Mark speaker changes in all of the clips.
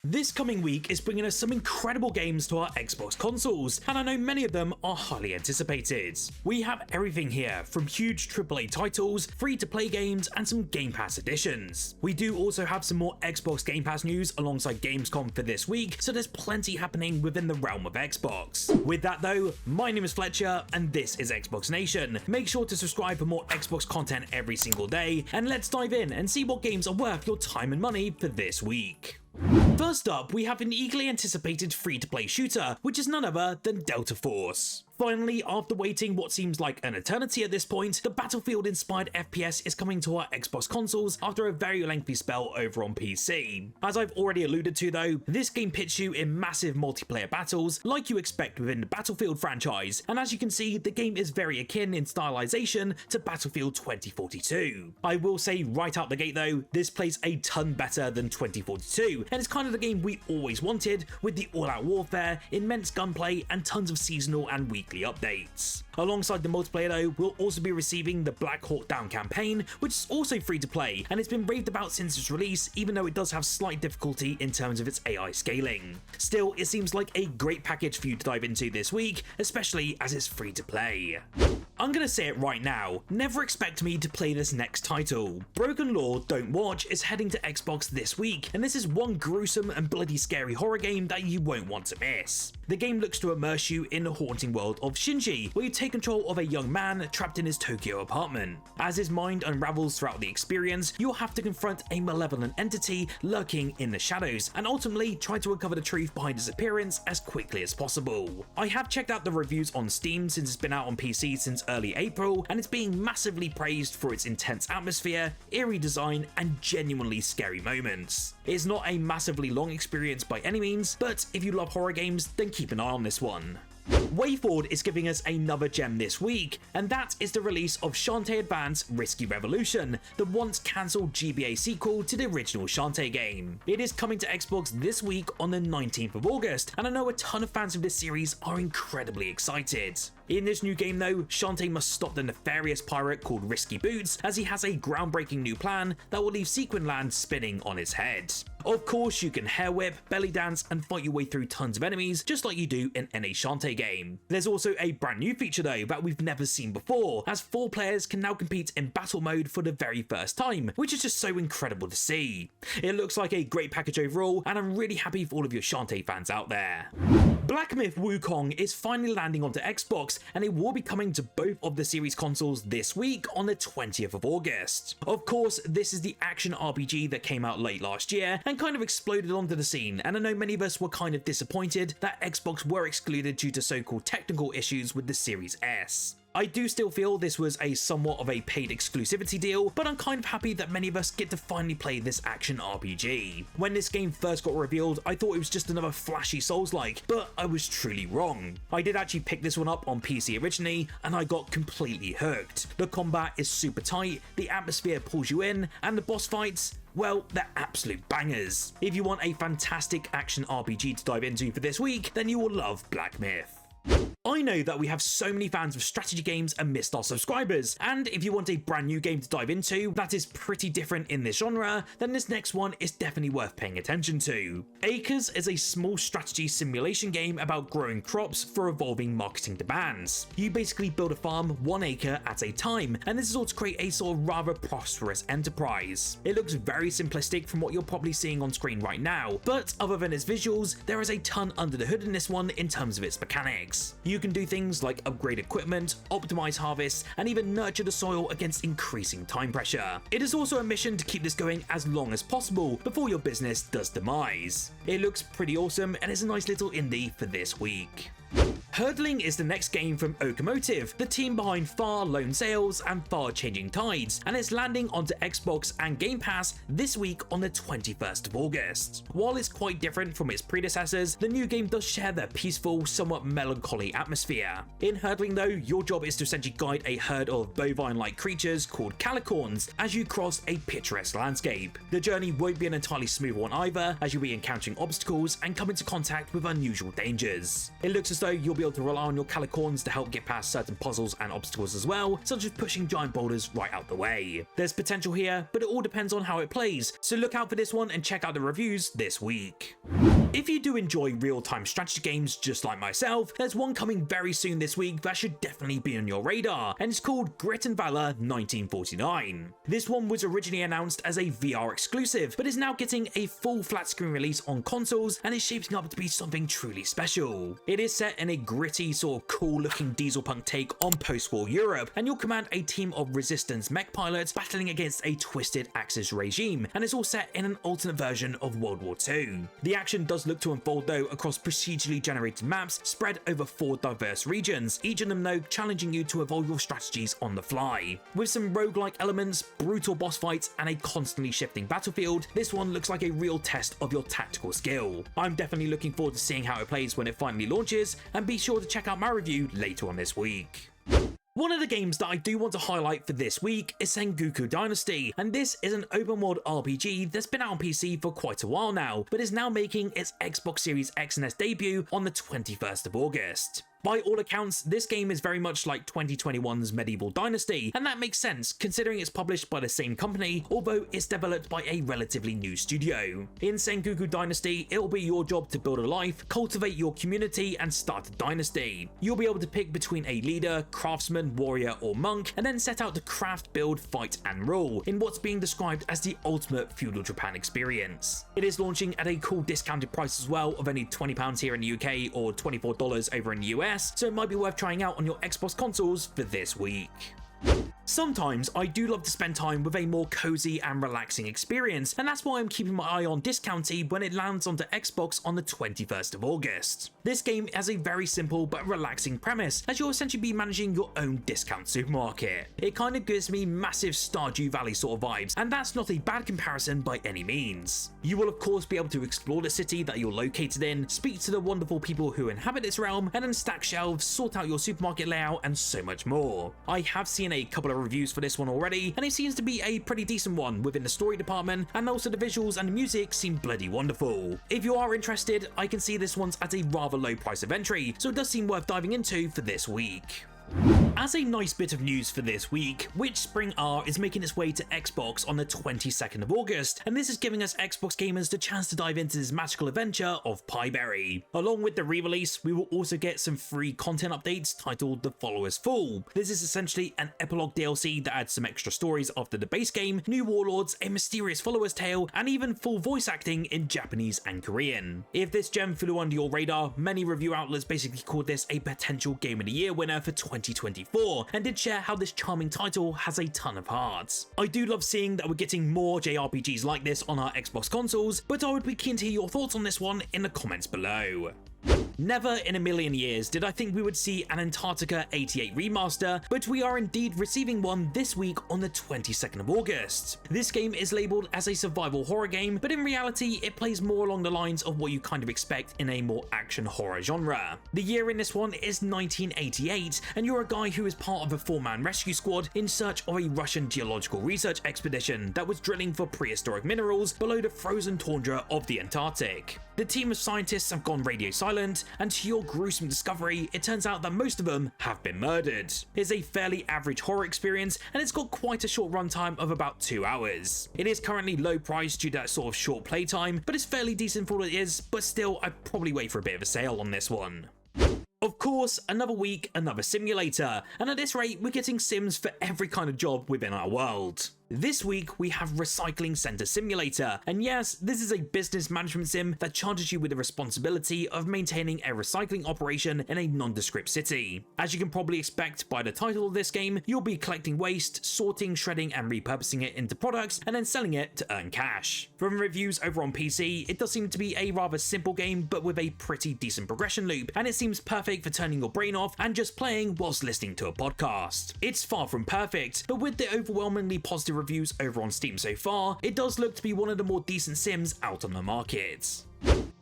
Speaker 1: This coming week is bringing us some incredible games to our Xbox consoles, and I know many of them are highly anticipated. We have everything here, from huge AAA titles, free-to-play games, and some Game Pass additions. We do also have some more Xbox Game Pass news alongside Gamescom for this week, so there's plenty happening within the realm of Xbox. With that though, my name is Fletcher, and this is Xbox Nation. Make sure to subscribe for more Xbox content every single day, and let's dive in and see what games are worth your time and money for this week. First up, we have an eagerly anticipated free-to-play shooter, which is none other than Delta Force. Finally, after waiting what seems like an eternity at this point, the Battlefield-inspired FPS is coming to our Xbox consoles after a very lengthy spell over on PC. As I've already alluded to though, this game pits you in massive multiplayer battles like you expect within the Battlefield franchise, and as you can see, the game is very akin in stylization to Battlefield 2042. I will say right out the gate though, this plays a ton better than 2042, and it's kind of the game we always wanted, with the all-out warfare, immense gunplay, and tons of seasonal and weekly updates. Alongside the multiplayer though, we'll also be receiving the Black Hawk Down campaign, which is also free to play, and it's been raved about since its release, even though it does have slight difficulty in terms of its AI scaling. Still, it seems like a great package for you to dive into this week, especially as it's free to play. I'm gonna say it right now, never expect me to play this next title. BrokenLore Don't Watch is heading to Xbox this week, and this is one gruesome and bloody scary horror game that you won't want to miss. The game looks to immerse you in the haunting world of Shinji, where you take control of a young man trapped in his Tokyo apartment. As his mind unravels throughout the experience, you'll have to confront a malevolent entity lurking in the shadows, and ultimately try to uncover the truth behind his appearance as quickly as possible. I have checked out the reviews on Steam since it's been out on PC since early April, and it's being massively praised for its intense atmosphere, eerie design, and genuinely scary moments. It's not a massively long experience by any means, but if you love horror games, then keep an eye on this one. WayForward is giving us another gem this week, and that is the release of Shantae Advance Risky Revolution, the once cancelled GBA sequel to the original Shantae game. It is coming to Xbox this week on the 19th of August, and I know a ton of fans of this series are incredibly excited. In this new game though, Shantae must stop the nefarious pirate called Risky Boots, as he has a groundbreaking new plan that will leave Sequin Land spinning on its head. Of course, you can hair whip, belly dance, and fight your way through tons of enemies, just like you do in any Shantae game. There's also a brand new feature though that we've never seen before, as 4 players can now compete in battle mode for the very first time, which is just so incredible to see. It looks like a great package overall, and I'm really happy for all of your Shantae fans out there. Myth WuKong is finally landing onto Xbox, and it will be coming to both of the series consoles this week on the 20th of August. Of course, this is the action RPG that came out late last year and kind of exploded onto the scene, and I know many of us were kind of disappointed that Xbox were excluded due to so-called technical issues with the Series S. I do still feel this was a somewhat of a paid exclusivity deal, but I'm kind of happy that many of us get to finally play this action RPG. When this game first got revealed, I thought it was just another flashy Souls-like, but I was truly wrong. I did actually pick this one up on PC originally, and I got completely hooked. The combat is super tight, the atmosphere pulls you in, and the boss fights, well, they're absolute bangers. If you want a fantastic action RPG to dive into for this week, then you will love Black Myth. I know that we have so many fans of strategy games amidst our subscribers, and if you want a brand new game to dive into that is pretty different in this genre, then this next one is definitely worth paying attention to. Acres is a small strategy simulation game about growing crops for evolving marketing demands. You basically build a farm 1 acre at a time, and this is all to create a sort of rather prosperous enterprise. It looks very simplistic from what you're probably seeing on screen right now, but other than its visuals, there is a ton under the hood in this one in terms of its mechanics. You can do things like upgrade equipment, optimize harvests, and even nurture the soil against increasing time pressure. It is also a mission to keep this going as long as possible before your business does demise. It looks pretty awesome and is a nice little indie for this week. Herdling is the next game from Okamotive, the team behind Far Lone Sails and Far Changing Tides, and it's landing onto Xbox and Game Pass this week on the 21st of August. While it's quite different from its predecessors, the new game does share their peaceful, somewhat melancholy atmosphere. In Herdling though, your job is to essentially guide a herd of bovine-like creatures called calicorns as you cross a picturesque landscape. The journey won't be an entirely smooth one either, as you'll be encountering obstacles and come into contact with unusual dangers. It looks as though you'll be able able to rely on your calicorns to help get past certain puzzles and obstacles as well, such as pushing giant boulders right out the way. There's potential here, but it all depends on how it plays, so look out for this one and check out the reviews this week. If you do enjoy real-time strategy games just like myself, there's one coming very soon this week that should definitely be on your radar, and it's called Grit and Valor 1949. This one was originally announced as a VR exclusive, but is now getting a full flat screen release on consoles and is shaping up to be something truly special. It is set in a gritty, sort of cool looking diesel punk take on post-war Europe, and you'll command a team of resistance mech pilots battling against a twisted Axis regime, and it's all set in an alternate version of World War II. The action does look to unfold though across procedurally generated maps spread over 4 diverse regions, each of them though challenging you to evolve your strategies on the fly. With some roguelike elements, brutal boss fights, and a constantly shifting battlefield, this one looks like a real test of your tactical skill. I'm definitely looking forward to seeing how it plays when it finally launches, and be sure to check out my review later on this week. One of the games that I do want to highlight for this week is Sengoku Dynasty, and this is an open world RPG that's been out on PC for quite a while now, but is now making its Xbox Series X and S debut on the 21st of August. By all accounts, this game is very much like 2021's Medieval Dynasty, and that makes sense considering it's published by the same company, although it's developed by a relatively new studio. In Sengoku Dynasty, it'll be your job to build a life, cultivate your community, and start a dynasty. You'll be able to pick between a leader, craftsman, warrior, or monk, and then set out to craft, build, fight, and rule in what's being described as the ultimate feudal Japan experience. It is launching at a cool discounted price as well of only £20 here in the UK or $24 over in the US, so it might be worth trying out on your Xbox consoles for this week. Sometimes I do love to spend time with a more cozy and relaxing experience, and that's why I'm keeping my eye on Discounty when it lands onto Xbox on the 21st of August. This game has a very simple but relaxing premise, as you'll essentially be managing your own discount supermarket. It kind of gives me massive Stardew Valley sort of vibes, and that's not a bad comparison by any means. You will of course be able to explore the city that you're located in, speak to the wonderful people who inhabit its realm, and then stack shelves, sort out your supermarket layout, and so much more. I have seen a couple of reviews for this one already, and it seems to be a pretty decent one within the story department, and also the visuals and the music seem bloody wonderful. If you are interested, I can see this one's at a rather low price of entry, so it does seem worth diving into for this week. As a nice bit of news for this week, WitchSpring R is making its way to Xbox on the 22nd of August, and this is giving us Xbox gamers the chance to dive into this magical adventure of Pieberry. Along with the re-release, we will also get some free content updates titled The Followers Fall. This is essentially an epilogue DLC that adds some extra stories after the base game, new warlords, a mysterious follower's tale, and even full voice acting in Japanese and Korean. If this gem flew under your radar, many review outlets basically called this a potential Game of the Year winner for 2024, and did share how this charming title has a ton of heart. I do love seeing that we're getting more JRPGs like this on our Xbox consoles, but I would be keen to hear your thoughts on this one in the comments below. Never in a million years did I think we would see an Antarctica 88 remaster, but we are indeed receiving one this week on the 22nd of August. This game is labelled as a survival horror game, but in reality it plays more along the lines of what you kind of expect in a more action horror genre. The year in this one is 1988, and you're a guy who is part of a 4-man rescue squad in search of a Russian geological research expedition that was drilling for prehistoric minerals below the frozen tundra of the Antarctic. The team of scientists have gone radio silent, and to your gruesome discovery, it turns out that most of them have been murdered. It's a fairly average horror experience, and it's got quite a short runtime of about 2 hours. It is currently low priced due to that sort of short playtime, but it's fairly decent for what it is, but still I'd probably wait for a bit of a sale on this one. Of course, another week, another simulator, and at this rate we're getting sims for every kind of job within our world. This week we have Recycling Center Simulator, and yes, this is a business management sim that charges you with the responsibility of maintaining a recycling operation in a nondescript city. As you can probably expect by the title of this game, you'll be collecting waste, sorting, shredding and repurposing it into products, and then selling it to earn cash. From reviews over on PC, it does seem to be a rather simple game but with a pretty decent progression loop, and it seems perfect for turning your brain off and just playing whilst listening to a podcast. It's far from perfect, but with the overwhelmingly positive reviews over on Steam so far, it does look to be one of the more decent sims out on the market.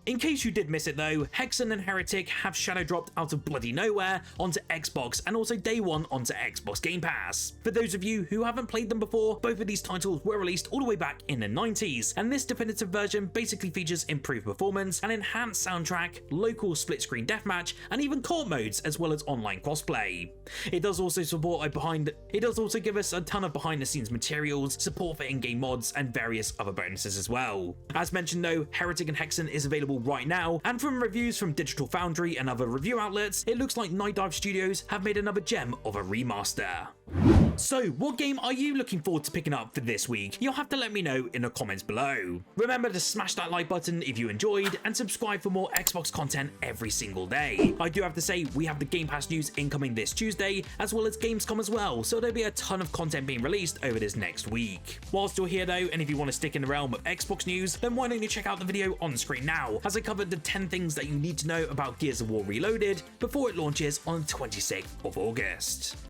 Speaker 1: In case you did miss it though, Hexen and Heretic have shadow dropped out of bloody nowhere onto Xbox and also day one onto Xbox Game Pass. For those of you who haven't played them before, both of these titles were released all the way back in the 90s, and this definitive version basically features improved performance, an enhanced soundtrack, local split screen deathmatch, and even co-op modes as well as online crossplay. It does also give us a ton of behind the scenes materials, support for in-game mods, and various other bonuses as well. As mentioned though, Heretic and Hexen is available right now, and from reviews from Digital Foundry and other review outlets, it looks like Night Dive Studios have made another gem of a remaster. So, what game are you looking forward to picking up for this week? You'll have to let me know in the comments below. Remember to smash that like button if you enjoyed, and subscribe for more Xbox content every single day. I do have to say, we have the Game Pass news incoming this Tuesday, as well as Gamescom as well, so there'll be a ton of content being released over this next week. Whilst you're here though, and if you want to stick in the realm of Xbox news, then why don't you check out the video on the screen now, as I covered the 10 things that you need to know about Gears of War Reloaded before it launches on the 26th of August.